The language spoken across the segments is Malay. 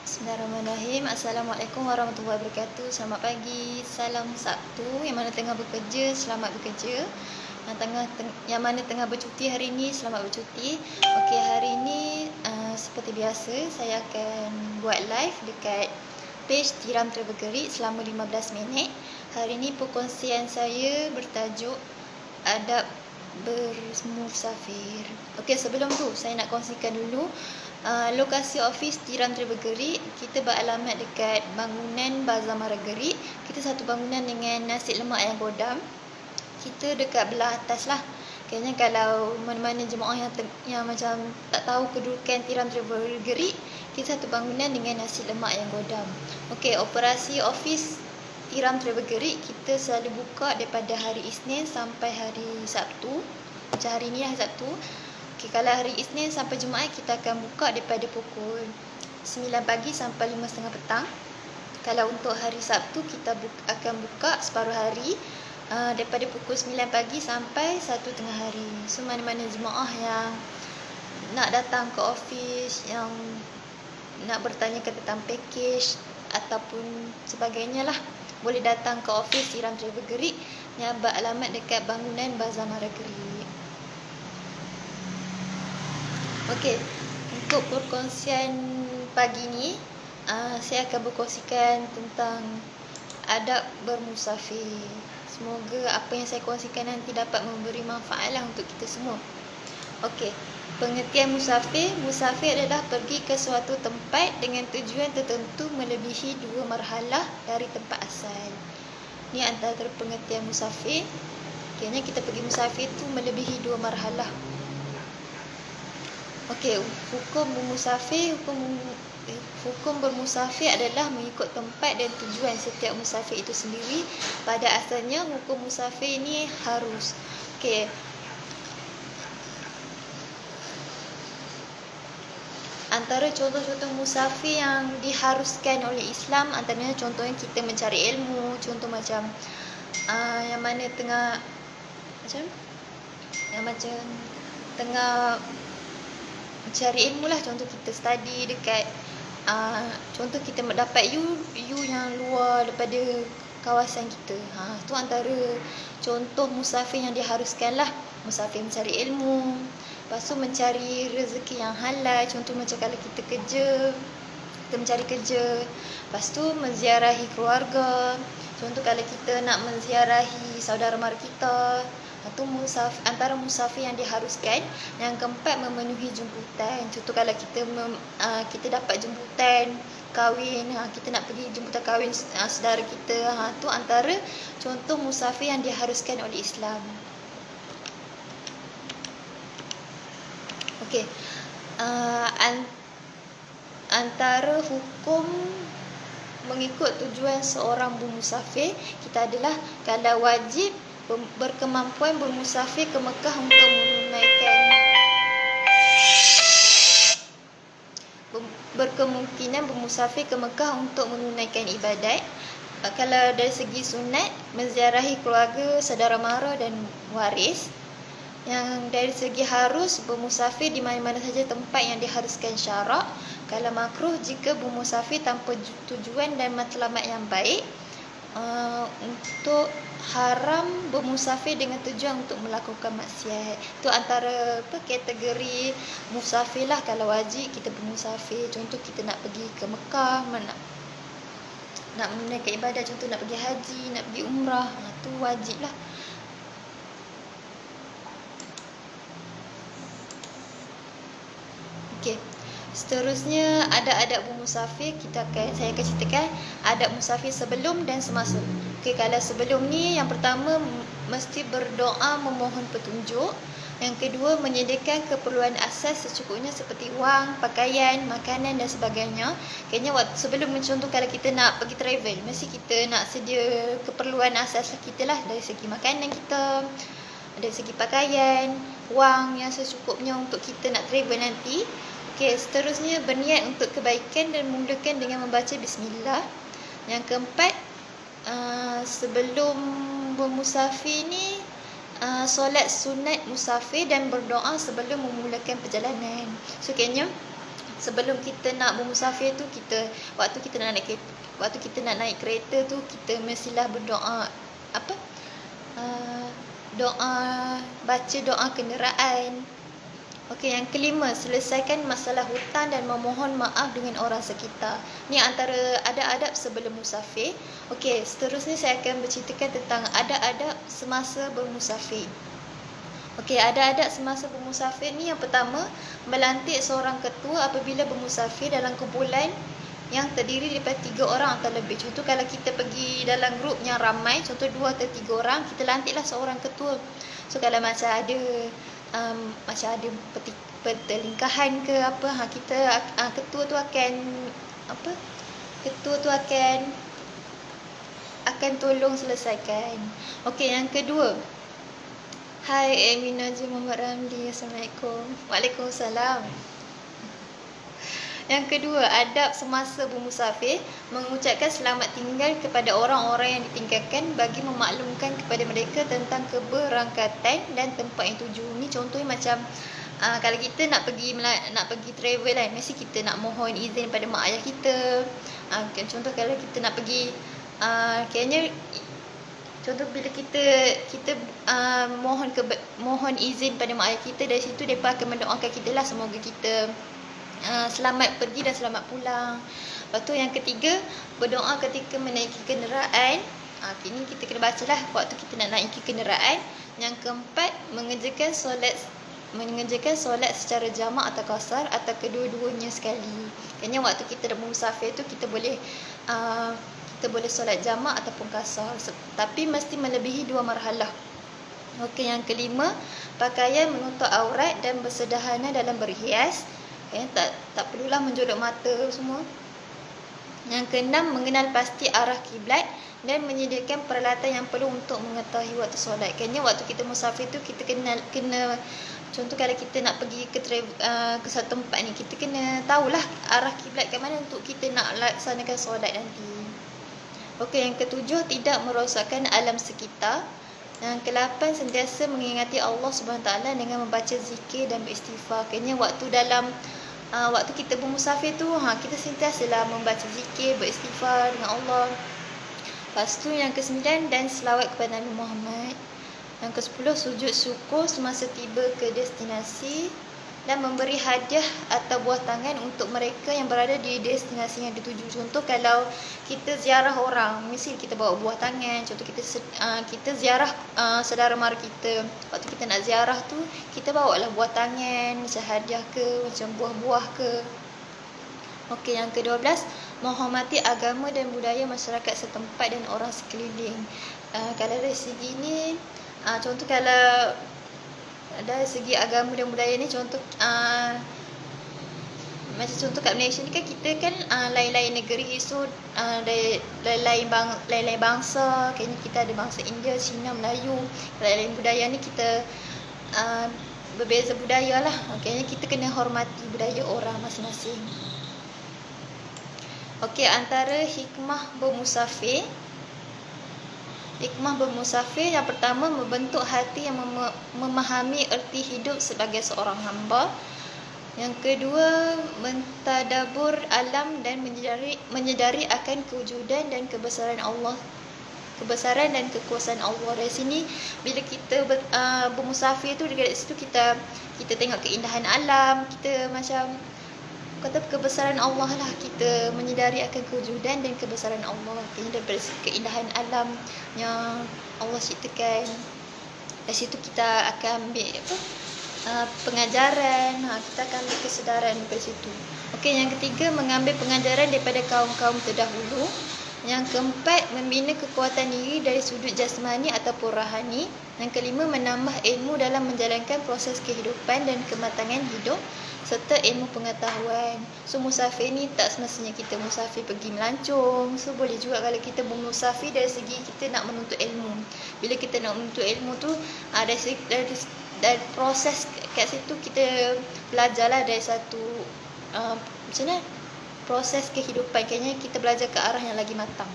Bismillahirrahmanirrahim. Assalamualaikum warahmatullahi wabarakatuh. Selamat pagi. Salam Sabtu. Yang mana tengah bekerja, selamat bekerja. Yang mana tengah bercuti hari ini, selamat bercuti. Okey, hari ini seperti biasa saya akan buat live dekat page Tiram Travel Gerik selama 15 minit. Hari ini perkongsian saya bertajuk adab bermusafir. Okey, sebelum tu saya nak kongsikan dulu lokasi office Tiram Travel Gerik. Kita beralamat dekat bangunan Bazar Mara Gerik. Kita satu bangunan dengan nasi lemak ayam godam. Kita dekat belah atas lah. Kayaknya kalau mana-mana jemaah yang macam tak tahu kedudukan Tiram Travel Gerik, kita satu bangunan dengan nasi lemak ayam godam. Okey, operasi office Tiram Travel Gerik kita selalu buka daripada hari Isnin sampai hari Sabtu. Macam hari ni lah Sabtu. Okay, kalau hari Isnin sampai Jumaat kita akan buka daripada pukul 9 pagi sampai 5.30 petang. Kalau untuk hari Sabtu kita akan buka separuh hari daripada pukul 9 pagi sampai 1 tengah hari. So mana-mana jemaah yang nak datang ke office, yang nak bertanyakan tentang package ataupun sebagainya lah, boleh datang ke office Tiram Travel Gerik yang beralamat dekat bangunan Bazar Mara Gerik. Okey, untuk perkongsian pagi ni saya akan berkongsikan tentang adab bermusafir. Semoga apa yang saya kongsikan nanti dapat memberi manfaat lah untuk kita semua. Okey, pengertian musafir. Musafir adalah pergi ke suatu tempat dengan tujuan tertentu melebihi 2 marhalah dari tempat asal. Ni antara pengertian musafir. Kayaknya kita pergi musafir tu melebihi 2 marhalah. Okey, hukum bermusafir adalah mengikut tempat dan tujuan setiap musafir itu sendiri. Pada asalnya hukum musafir ini harus. Okey. Antara contoh-contoh musafir yang diharuskan oleh Islam, antaranya contohnya kita mencari ilmu, contoh macam yang mana tengah tengah mencari ilmu lah, contoh kita study dekat contoh kita mendapat you yang luar daripada kawasan kita. Tu antara contoh musafir yang diharuskan lah. Musafir mencari ilmu, lepas tu mencari rezeki yang halal, contoh macam kalau kita mencari kerja, lepas tu menziarahi keluarga, contoh kalau kita nak menziarahi saudara mara kita. Itu antara musafir yang diharuskan. Yang keempat, memenuhi jemputan. Contoh kalau kita dapat jemputan kahwin, kita nak pergi jemputan kahwin saudara kita. Itu antara contoh musafir yang diharuskan oleh Islam. Okey, antara hukum mengikut tujuan seorang bermusafir kita adalah kalau wajib berkemampuan bermusafir ke Mekah untuk berkemungkinan bermusafir ke Mekah untuk menunaikan ibadat. Kalau dari segi sunat, menziarahi keluarga, saudara mara dan waris. Yang dari segi harus, bermusafir di mana-mana saja tempat yang diharuskan syarak. Kalau makruh, jika bermusafir tanpa tujuan dan matlamat yang baik. Untuk haram, bermusafir dengan tujuan untuk melakukan maksiat. Itu antara kategori musafir lah. Kalau wajib kita bermusafir, contoh kita nak pergi ke Mekah, nak menunaikan ibadah, contoh nak pergi haji, nak pergi umrah, tu wajib lah. Okey, seterusnya adab-adab bermusafir. Saya akan ceritakan adab musafir sebelum dan semasa. Okey, kalau sebelum ni, yang pertama mesti berdoa memohon petunjuk. Yang kedua, menyediakan keperluan asas secukupnya seperti wang, pakaian, makanan dan sebagainya. Kayaknya sebelum contoh kalau kita nak pergi travel, mesti kita nak sedia keperluan asas kita lah, dari segi makanan kita, dari segi pakaian, wang yang secukupnya untuk kita nak travel nanti. Okey, seterusnya berniat untuk kebaikan dan memulakan dengan membaca bismillah. Yang keempat, sebelum bermusafir ni solat sunat musafir dan berdoa sebelum memulakan perjalanan. So kayaknya sebelum kita nak bermusafir tu, waktu kita nak naik kereta tu, kita mestilah berdoa apa? Baca doa kenderaan. Okey, yang kelima, selesaikan masalah hutang dan memohon maaf dengan orang sekitar. Ni antara adab-adab sebelum musafir. Okey, seterusnya saya akan berceritakan tentang adab-adab semasa bermusafir. Okey, adab-adab semasa bermusafir ni, yang pertama, melantik seorang ketua apabila bermusafir dalam kumpulan yang terdiri daripada 3 orang atau lebih. Contoh kalau kita pergi dalam grup yang ramai, contoh 2 atau 3 orang, kita lantiklah seorang ketua. So kalau macam ada pertelingkahan ke apa, ketua tu akan tolong selesaikan. Okey, yang kedua. Hai Amin Najib Muhammad Ramli, Assalamualaikum. Waalaikumsalam. Yang kedua, adab semasa bermusafir, mengucapkan selamat tinggal kepada orang-orang yang ditinggalkan bagi memaklumkan kepada mereka tentang keberangkatan dan tempat yang tuju. Ni contohnya macam kalau kita nak pergi travel kan, mesti kita nak mohon izin pada mak ayah kita. Contoh kalau kita nak pergi kayaknya contoh bila kita mohon izin pada mak ayah kita, dari situ mereka akan mendoakan kita lah, semoga kita selamat pergi dan selamat pulang. Lepas tu yang ketiga, berdoa ketika menaiki kenderaan. Ini kita kena bacalah waktu kita nak naiki kenderaan. Yang keempat, mengerjakan solat secara jamak atau qasar atau kedua-duanya sekali. Kayaknya waktu kita dah musafir tu kita boleh solat jamak ataupun qasar, tapi mesti melebihi 2 marhalah. Okey, yang kelima, pakaian menutup aurat dan bersederhana dalam berhias. Tak perlulah menjolok mata semua. Yang keenam, mengenal pasti arah kiblat dan menyediakan peralatan yang perlu untuk mengetahui waktu solat. Kayaknya waktu kita musafir tu kita kena contoh kalau kita nak pergi ke satu tempat ni, kita kena tahulah arah kiblat ke mana untuk kita nak laksanakan solat nanti. Okey, yang ketujuh, tidak merosakkan alam sekitar. Yang ke-8, sentiasa mengingati Allah SWT dengan membaca zikir dan beristighfar. Kayaknya waktu kita bermusafir tu, kita sentiasalah membaca zikir, beristighfar dengan Allah. Lepas tu yang ke-9, dan selawat kepada Nabi Muhammad. Yang ke-10, sujud syukur semasa tiba ke destinasi dan memberi hadiah atau buah tangan untuk mereka yang berada di destinasi yang dituju. Contoh kalau kita ziarah orang, mesti kita bawa buah tangan. Contoh kita ziarah saudara mara kita. Waktu kita nak ziarah tu, kita bawalah buah tangan, macam hadiah ke, macam buah-buah ke. Okey, yang ke-12, menghormati agama dan budaya masyarakat setempat dan orang sekeliling. Kalau dari segi ni, contoh kalau dari segi agama dan budaya ni, contoh macam contoh kat Malaysia ni kan, kita kan lain-lain negeri, so lain-lain bangsa. Kayaknya kita ada bangsa India, Cina, Melayu. Lain-lain budaya ni kita berbeza budaya lah. Kayaknya kita kena hormati budaya orang masing-masing. Okey, antara hikmah bermusafir. Hikmah bermusafir yang pertama, membentuk hati yang memahami erti hidup sebagai seorang hamba. Yang kedua, mentadabur alam dan menyedari akan kewujudan dan kebesaran Allah, kebesaran dan kekuasaan Allah. Dari sini bila kita bermusafir tu, dekat situ kita tengok keindahan alam, kita macam kata kebesaran Allah lah, kita menyedari akan kewujudan dan kebesaran Allah. Daripada keindahan alam yang Allah ciptakan, dari situ kita akan ambil pengajaran, kita akan ambil kesedaran dari situ. Okey, yang ketiga, mengambil pengajaran daripada kaum-kaum terdahulu. Yang keempat, membina kekuatan diri dari sudut jasmani ataupun rohani. Yang kelima, menambah ilmu dalam menjalankan proses kehidupan dan kematangan hidup serta ilmu pengetahuan. So musafir ni tak semestinya kita musafir pergi melancong. So boleh juga kalau kita bermusafir dari segi kita nak menuntut ilmu. Bila kita nak menuntut ilmu tu, dari proses kat situ kita belajarlah dari satu macam mana proses kehidupan. Kayaknya kita belajar ke arah yang lagi matang.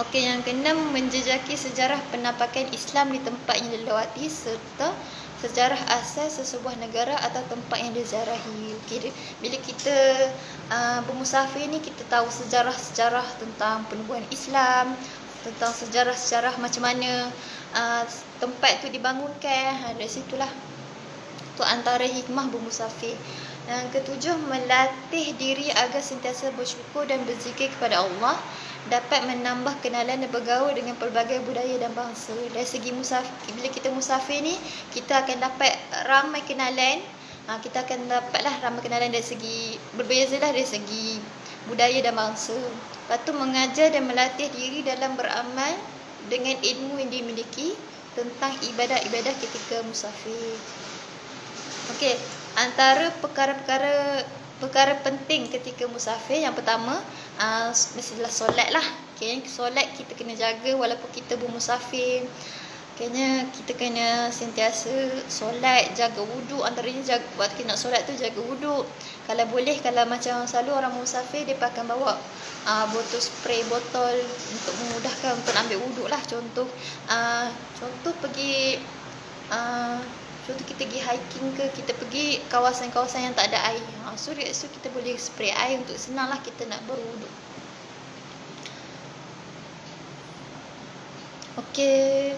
Okey, yang keenam, menjejaki sejarah penampakan Islam di tempat yang dilewati serta sejarah asal sesebuah negara atau tempat yang diziarahi. Okay, bila kita bermusafir ni, kita tahu sejarah-sejarah tentang penubuhan Islam, tentang sejarah-sejarah macam mana tempat tu dibangunkan. Dari situlah tu antara hikmah bermusafir. Yang ketujuh, melatih diri agar sentiasa bersyukur dan berzikir kepada Allah, dapat menambah kenalan dan bergaul dengan pelbagai budaya dan bangsa. Dari segi musafir, bila kita musafir ni, kita akan dapat ramai kenalan. Kita akan dapatlah ramai kenalan dari segi, berbezalah dari segi budaya dan bangsa. Lepas tu mengajar dan melatih diri dalam beramal dengan ilmu yang dimiliki tentang ibadah-ibadah ketika musafir. Okey, antara perkara penting ketika musafir, yang pertama mestilah solat lah. Okay, solat kita kena jaga walaupun kita bermusafir. Kayaknya kita kena sentiasa solat, jaga wuduk. Antaranya waktu kita nak solat tu jaga wuduk. Kalau boleh, kalau macam selalu orang musafir, dia akan bawa botol spray botol untuk memudahkan untuk ambil wuduk lah. Contoh pergi contoh kita pergi hiking ke, kita pergi kawasan-kawasan yang tak ada air. So kita boleh spray air untuk senanglah kita nak berwuduk. Okey.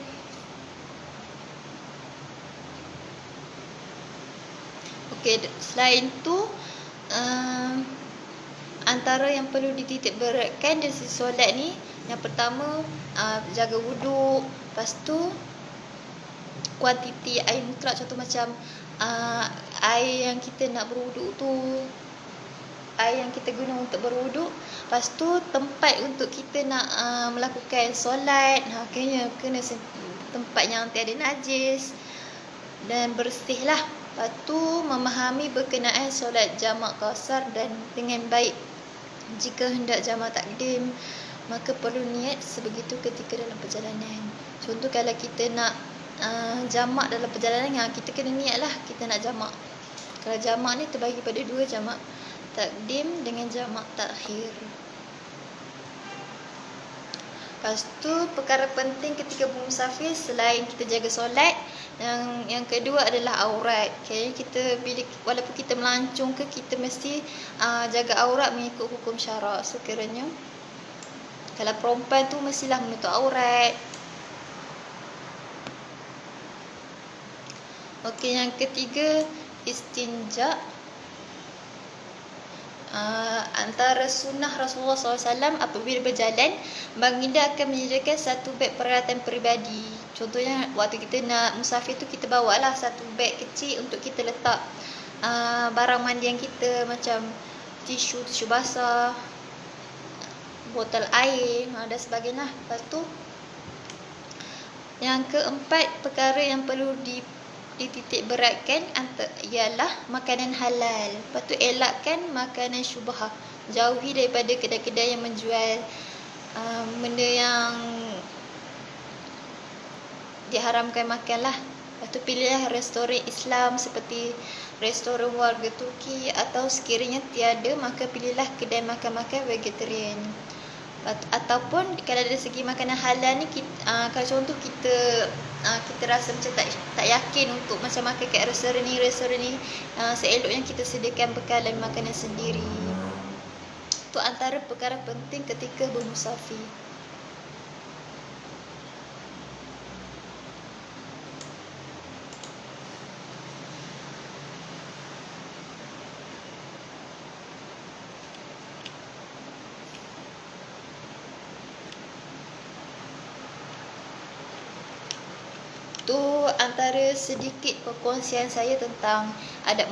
Okey, selain tu antara yang perlu dititik beratkan dari sisi solat ni, yang pertama jaga wuduk. Lepas tu kuantiti air mutlak, contoh macam air yang kita nak berwuduk tu, air yang kita guna untuk berwuduk. Lepas tu tempat untuk kita nak melakukan solat, kena tempat yang tiada najis dan bersih lah. Lepas tu memahami berkenaan solat jamak qasar dan dengan baik. Jika hendak jamak takdim, maka perlu niat sebegitu ketika dalam perjalanan. Contoh kalau kita nak jamak dalam perjalanan, kita kena niat lah kita nak jamak. Kalau jamak ni terbagi pada dua, jamak takdim dengan jamak takhir. Lepas tu perkara penting ketika bermusafir selain kita jaga solat, yang kedua adalah aurat. Okay, kita walaupun kita melancong ke, kita mesti jaga aurat mengikut hukum syarak. Sekiranya kalau perempuan tu mestilah menutup aurat. Okey, yang ketiga istinja. Antara sunnah Rasulullah SAW apabila berjalan, baginda akan menyediakan satu beg peralatan peribadi. Contohnya waktu kita nak musafir tu, kita bawalah satu beg kecil untuk kita letak barang mandian kita, macam tisu basah, botol air dan sebagainya. Lepas tu yang keempat, perkara yang perlu dititik beratkan ialah makanan halal. Lepas tu elakkan makanan syubhah. Jauhi daripada kedai-kedai yang menjual benda yang diharamkan makan lah. Lepas tu pilihlah restoran Islam seperti restoran warga Turki, atau sekiranya tiada, maka pilihlah kedai makan-makan vegetarian. Ataupun kalau dari segi makanan halal ni, kalau contoh kita rasa macam tak yakin untuk macam makan kat restoran ni, seeloknya kita sediakan bekalan makanan sendiri. Itu antara perkara penting ketika bermusafir. Tu antara sedikit perkongsian saya tentang adab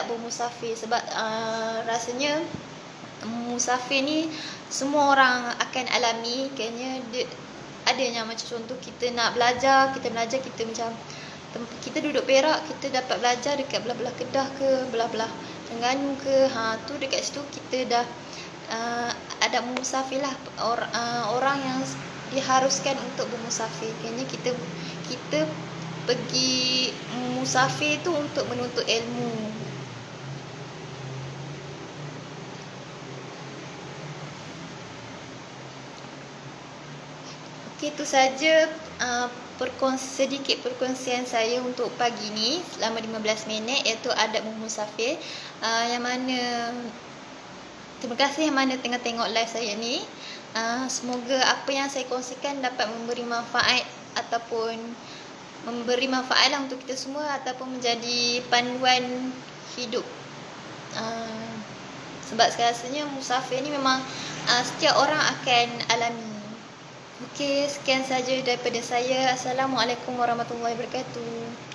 bermusafir. Sebab rasanya musafir ni semua orang akan alami. Kayaknya adanya macam contoh kita nak belajar, kita macam kita duduk Perak, kita dapat belajar dekat belah-belah Kedah ke, belah-belah Terengganu ke, tu dekat situ kita dah adab musafir lah. Orang yang diharuskan untuk bermusafir. Kayaknya kita pergi musafir tu untuk menuntut ilmu. Okey, itu saja sedikit perkongsian saya untuk pagi ni selama 15 minit, iaitu adab musafir. Yang mana terima kasih yang mana tengah tengok live saya ni. Semoga apa yang saya kongsikan dapat memberi manfaat ataupun memberi manfaat lah untuk kita semua, ataupun menjadi panduan hidup. Sebab rasanya musafir ni memang setiap orang akan alami. Okey, sekian saja daripada saya. Assalamualaikum warahmatullahi wabarakatuh.